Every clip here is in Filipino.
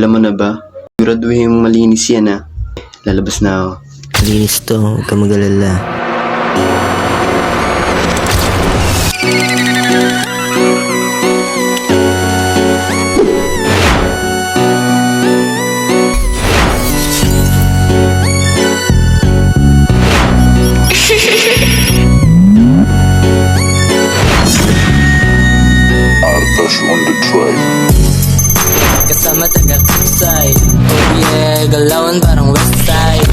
Alam mo na ba? Siguraduhin mong malinis yan ha. Lalabas na ako. Malinis to, huwag ka mag-alala. Kasama taga-side. Oh yeah, galawan parang west side.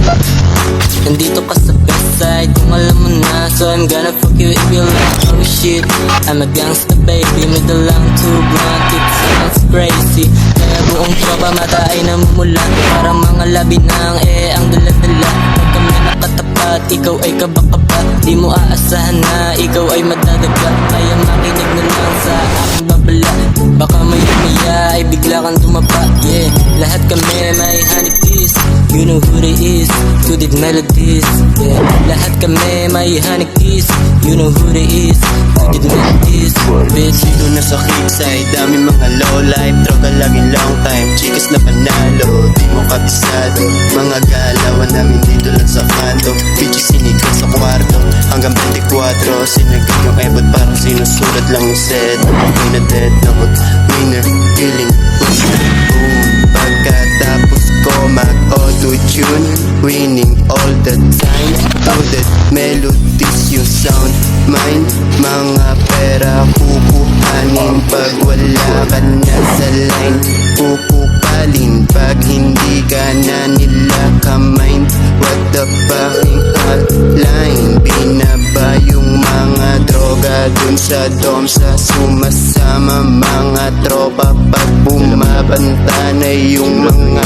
Nandito ka sa best side. Kung alam mo na, so I'm gonna fuck you if you like. Oh shit, I'm a gangsta baby. Middle lang too blunt, it sounds crazy. Kaya buong tropa mata ay namumula. Parang mga labi ng ang dala-dala. Pag kami nakatapat, ikaw ay kabakapat. Di mo aasahan na ikaw ay madadaga. Kaya makinig na lang sa aking babala. Baka may umiya ay bigla kang tumapa. Yeah, lahat kami may honey kiss. You know who they is, to the melodies. Yeah, lahat kami may honey kiss. You know who they is, to the melodies. Bitch, Dito na sa side, dami mga low life. Droga laging long time, chikas na panalo. Di mo kabisado, mga galawan namin dito lang sa kanto. Bitches sinigaw sa kwarto, hanggang 24. Sinagad yung ebot, parang sinusulat lang yung set. May na dead note, winner, killing, boom. Pagkatapos ko mag-auto-tune, winning all the time. Loaded melodies yung sound mind. Mga pera kukuhanin pag wala ka na sa line. Pupupalin pag hindi ka na nila ka-mind. What the fucking hotline? Binaba yung mga droga dun sa dom. Sa sumasama mga tropa pag bumabanta na yung mga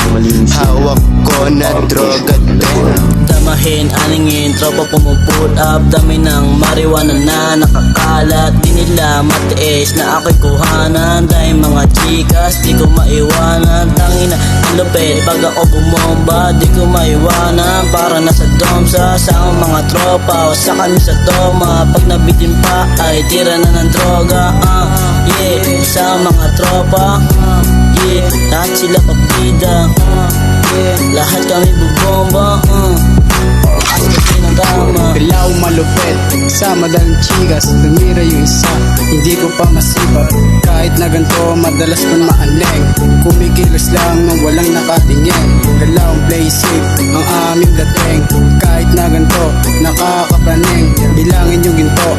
hawak ko na droga din. damahin, aningin, tropa pumuput up. Dami ng marijuana na nakakalat. Di nila matiis na ako'y kuhanan. Dahil mga chikas, di ko maiwanan. Tangina, ang lupit, pag ako bumomba, di ko maiwanan. Para nasa domsa, sa akong mga tropa, o sa kami sa toma. Pag nabitin pa, ay tira na ng droga. Yeah, sa mga tropa, yeah, lahat sila pabida. Yeah, lahat kami bubomba. Lakas kasi ng tama. Pilaw malupit, sa madalang chigas. Tumira yung isa, hindi ko pa masipag. Kahit na ganito, madalas kong maaneng. Kumikilos lang nang walang nakatingin. Galawang play safe, ang aming dating. Kahit na ganito, nakakapraning. Bilangin yung ginto,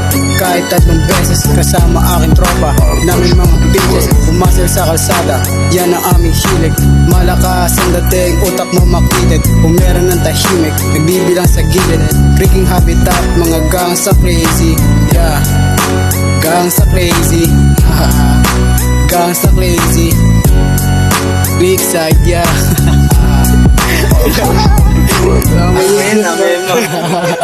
kahit 3 beses. Kasama aking tropa, namin mga bitches. Pumasel sa kalsada, yan ang aming hilig. Malakas ang dating, utak mo makitid. Kung meron ng tahimik, nagbibilang sa gilid. Freaking habitat, mga gangsta crazy. Yeah, gangsta crazy. Gangsta crazy. Big side, yeah. Amen, amen.